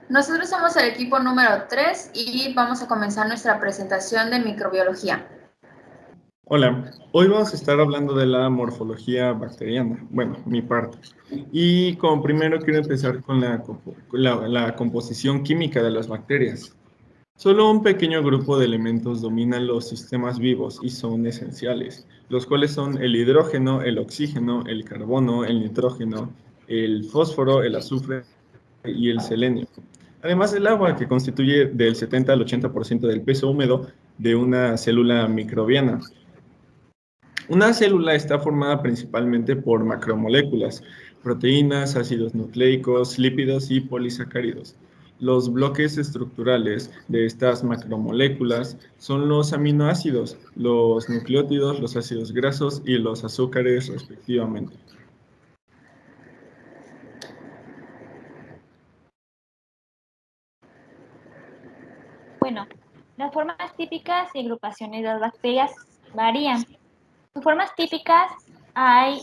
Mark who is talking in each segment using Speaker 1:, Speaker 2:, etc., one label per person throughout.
Speaker 1: Nosotros somos el equipo número 3 y vamos a comenzar nuestra presentación de microbiología.
Speaker 2: Hola, hoy vamos a estar hablando de la morfología bacteriana, bueno, mi parte. Y como primero quiero empezar con la composición química de las bacterias. Solo un pequeño grupo de elementos dominan los sistemas vivos y son esenciales, los cuales son el hidrógeno, el oxígeno, el carbono, el nitrógeno, el fósforo, el azufre y el selenio. Además del agua, que constituye del 70 al 80% del peso húmedo de una célula microbiana. Una célula está formada principalmente por macromoléculas, proteínas, ácidos nucleicos, lípidos y polisacáridos. Los bloques estructurales de estas macromoléculas son los aminoácidos, los nucleótidos, los ácidos grasos y los azúcares respectivamente.
Speaker 3: Bueno, las formas típicas y agrupaciones de las bacterias varían. En formas típicas hay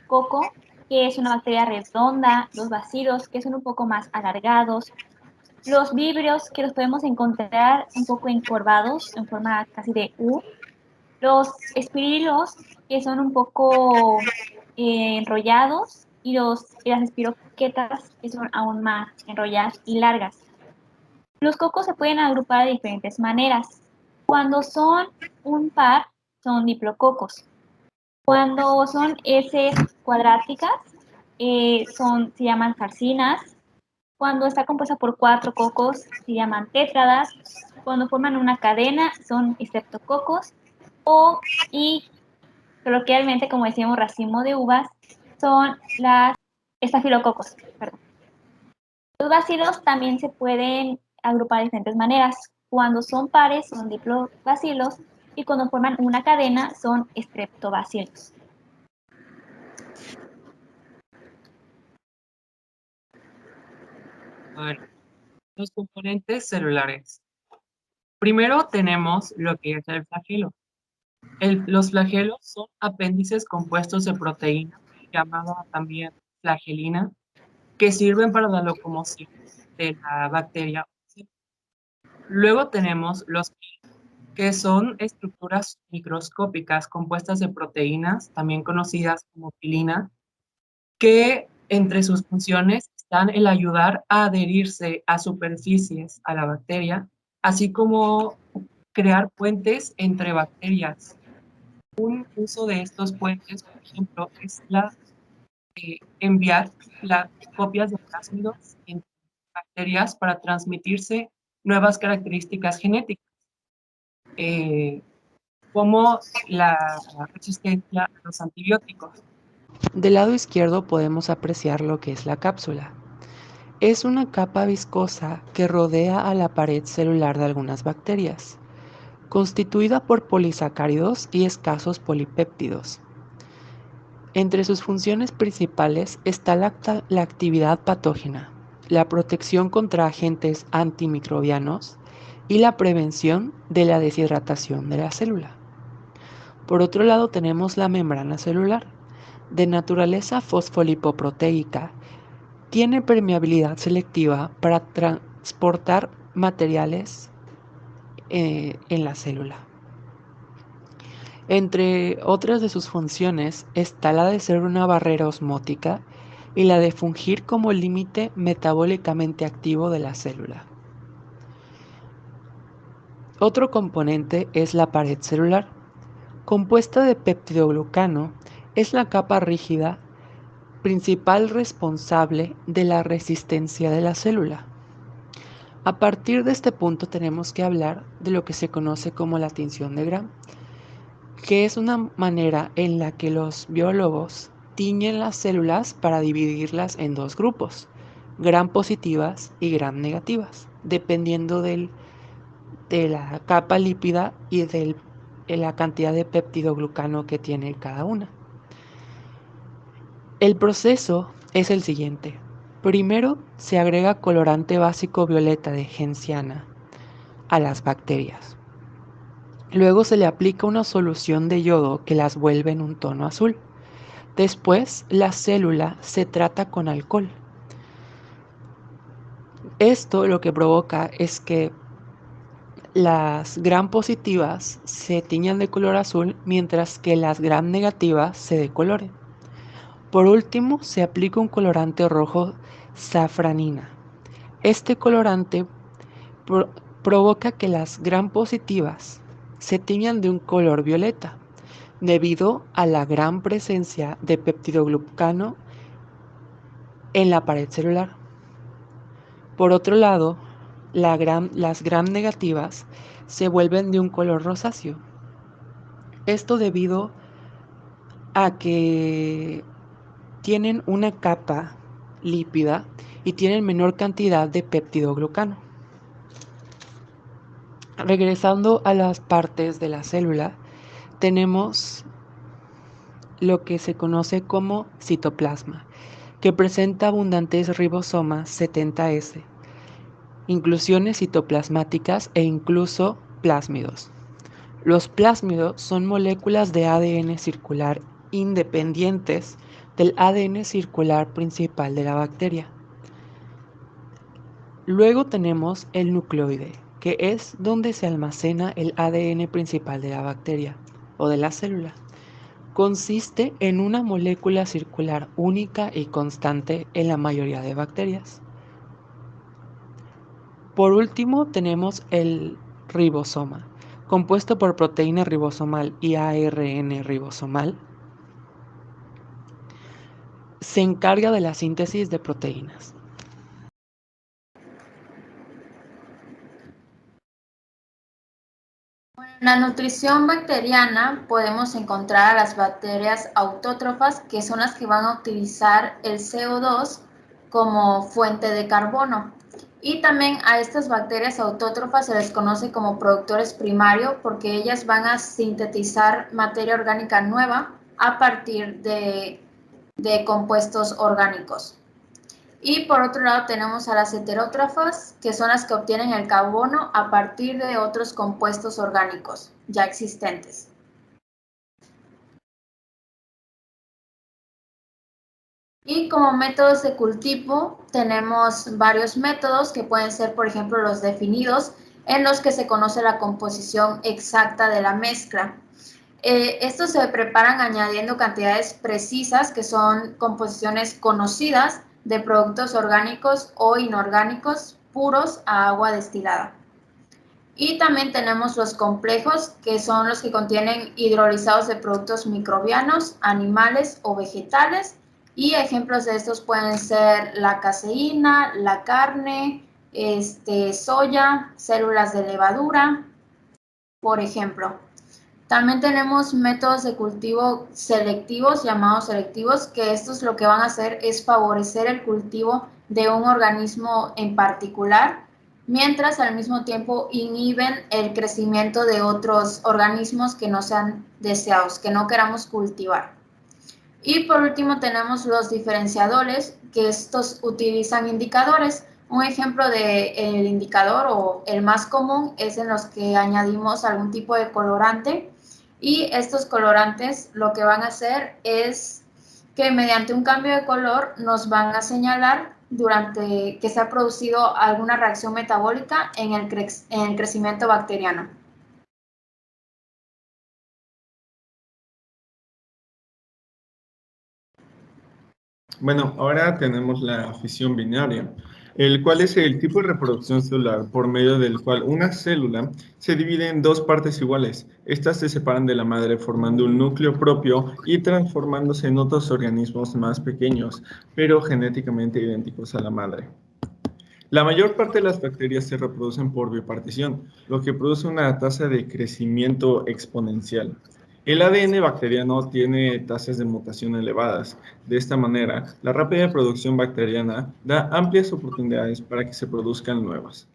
Speaker 3: coco, que es una bacteria redonda, los bacilos, que son un poco más alargados, los vibrios, que los podemos encontrar un poco encorvados, en forma casi de U, los espirilos, que son un poco enrollados, y las espiroquetas, que son aún más enrolladas y largas. Los cocos se pueden agrupar de diferentes maneras. Cuando son un par, son diplococos. Cuando son heces cuadráticas, se llaman carcinas. Cuando está compuesta por 4 cocos, se llaman tétradas. Cuando forman una cadena, son estreptococos. Y coloquialmente, como decíamos, racimo de uvas, son las estafilococos. Perdón. Los bacilos también se pueden agrupar de diferentes maneras. Cuando son pares son diplobacilos y cuando forman una cadena son estreptobacilos.
Speaker 4: A ver, los componentes celulares. Primero tenemos lo que es el flagelo. Los flagelos son apéndices compuestos de proteína, llamada también flagelina, que sirven para la locomoción de la bacteria. Luego tenemos los que son estructuras microscópicas compuestas de proteínas, también conocidas como pilina, que entre sus funciones están el ayudar a adherirse a superficies a la bacteria, así como crear puentes entre bacterias. Un uso de estos puentes, por ejemplo, es enviar copias de plásmidos entre bacterias para transmitirse nuevas características genéticas, como la resistencia a los antibióticos.
Speaker 5: Del lado izquierdo podemos apreciar lo que es la cápsula. Es una capa viscosa que rodea a la pared celular de algunas bacterias, constituida por polisacáridos y escasos polipéptidos. Entre sus funciones principales está la actividad patógena, la protección contra agentes antimicrobianos y la prevención de la deshidratación de la célula. Por otro lado tenemos la membrana celular, de naturaleza fosfolipoproteica. Tiene permeabilidad selectiva para transportar materiales en la célula. Entre otras de sus funciones está la de ser una barrera osmótica y la de fungir como límite metabólicamente activo de la célula. Otro componente es la pared celular. Compuesta de peptidoglucano, es la capa rígida principal responsable de la resistencia de la célula. A partir de este punto tenemos que hablar de lo que se conoce como la tinción de Gram, que es una manera en la que los biólogos tiñen las células para dividirlas en dos grupos, gram positivas y gram negativas, dependiendo de la capa lípida y de la cantidad de peptidoglucano que tiene cada una. El proceso es el siguiente. Primero se agrega colorante básico violeta de genciana a las bacterias. Luego se le aplica una solución de yodo que las vuelve en un tono azul. Después la célula se trata con alcohol. Esto lo que provoca es que las gram positivas se tiñan de color azul, mientras que las gram negativas se decoloren. Por último, se aplica un colorante rojo safranina. Este colorante provoca que las gram positivas se tiñan de un color violeta, debido a la gran presencia de peptidoglucano en la pared celular. Por otro lado, las gram negativas se vuelven de un color rosáceo. Esto debido a que tienen una capa lípida y tienen menor cantidad de peptidoglucano. Regresando a las partes de la célula, tenemos lo que se conoce como citoplasma, que presenta abundantes ribosomas 70S, inclusiones citoplasmáticas e incluso plásmidos. Los plásmidos son moléculas de ADN circular independientes del ADN circular principal de la bacteria. Luego tenemos el nucleoide, que es donde se almacena el ADN principal de la bacteria o de la célula. Consiste en una molécula circular única y constante en la mayoría de bacterias. Por último tenemos el ribosoma, compuesto por proteína ribosomal y ARN ribosomal. Se encarga de la síntesis de proteínas.
Speaker 1: En la nutrición bacteriana podemos encontrar a las bacterias autótrofas, que son las que van a utilizar el CO2 como fuente de carbono. Y también a estas bacterias autótrofas se les conoce como productores primarios, porque ellas van a sintetizar materia orgánica nueva a partir de compuestos orgánicos. Y por otro lado tenemos a las heterótrofas, que son las que obtienen el carbono a partir de otros compuestos orgánicos ya existentes. Y como métodos de cultivo tenemos varios métodos que pueden ser, por ejemplo, los definidos, en los que se conoce la composición exacta de la mezcla. Estos se preparan añadiendo cantidades precisas, que son composiciones conocidas, de productos orgánicos o inorgánicos puros a agua destilada. Y también tenemos los complejos, que son los que contienen hidrolizados de productos microbianos, animales o vegetales. Y ejemplos de estos pueden ser la caseína, la carne, soya, células de levadura, por ejemplo. También tenemos métodos de cultivo selectivos, llamados selectivos, que estos lo que van a hacer es favorecer el cultivo de un organismo en particular, mientras al mismo tiempo inhiben el crecimiento de otros organismos que no sean deseados, que no queramos cultivar. Y por último tenemos los diferenciadores, que estos utilizan indicadores. Un ejemplo del indicador o el más común es en los que añadimos algún tipo de colorante, y estos colorantes lo que van a hacer es que mediante un cambio de color nos van a señalar durante que se ha producido alguna reacción metabólica en el crecimiento bacteriano.
Speaker 2: Bueno, ahora tenemos la fisión binaria, el cual es el tipo de reproducción celular por medio del cual una célula se divide en dos partes iguales. Estas se separan de la madre formando un núcleo propio y transformándose en otros organismos más pequeños, pero genéticamente idénticos a la madre. La mayor parte de las bacterias se reproducen por bipartición, lo que produce una tasa de crecimiento exponencial. El ADN bacteriano tiene tasas de mutación elevadas. De esta manera, la rápida producción bacteriana da amplias oportunidades para que se produzcan nuevas.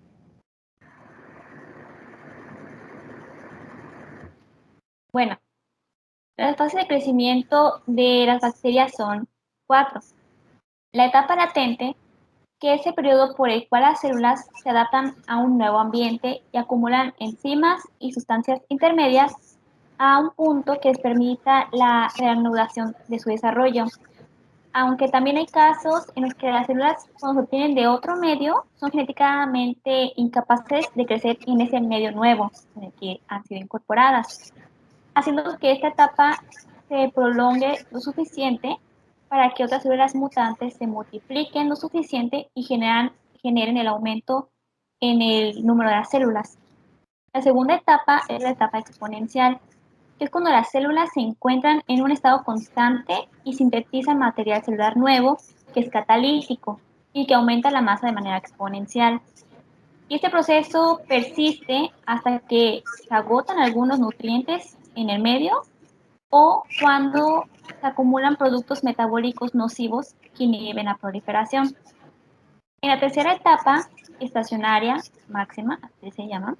Speaker 3: Bueno, las fases de crecimiento de las bacterias son 4. La etapa latente, que es el periodo por el cual las células se adaptan a un nuevo ambiente y acumulan enzimas y sustancias intermedias a un punto que les permita la reanudación de su desarrollo. aunque también hay casos en los que las células, cuando se obtienen de otro medio, son genéticamente incapaces de crecer en ese medio nuevo en el que han sido incorporadas, haciendo que esta etapa se prolongue lo suficiente para que otras células mutantes se multipliquen lo suficiente y generen el aumento en el número de las células. La segunda etapa es la etapa exponencial, que es cuando las células se encuentran en un estado constante y sintetizan material celular nuevo, que es catalítico y que aumenta la masa de manera exponencial. Y este proceso persiste hasta que se agotan algunos nutrientes en el medio o cuando se acumulan productos metabólicos nocivos que inhiben la proliferación. En la tercera etapa, estacionaria máxima, así se llama,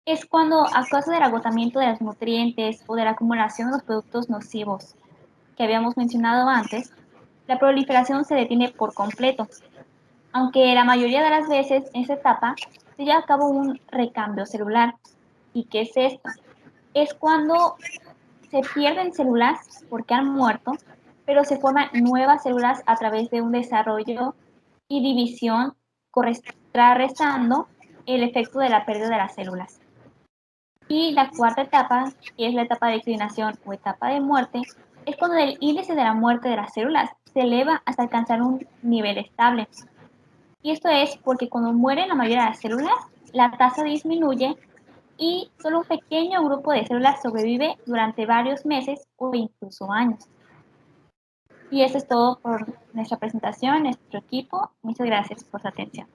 Speaker 3: es cuando a causa del agotamiento de los nutrientes o de la acumulación de los productos nocivos que habíamos mencionado antes, la proliferación se detiene por completo, aunque la mayoría de las veces en esta etapa se lleva a cabo un recambio celular. ¿Y qué es esto? Es cuando se pierden células porque han muerto, pero se forman nuevas células a través de un desarrollo y división contrarrestando el efecto de la pérdida de las células. Y la cuarta etapa, que es la etapa de declinación o etapa de muerte, es cuando el índice de la muerte de las células se eleva hasta alcanzar un nivel estable. Y esto es porque cuando mueren la mayoría de las células, la tasa disminuye y solo un pequeño grupo de células sobrevive durante varios meses o incluso años. Y eso es todo por nuestra presentación, nuestro equipo. Muchas gracias por su atención.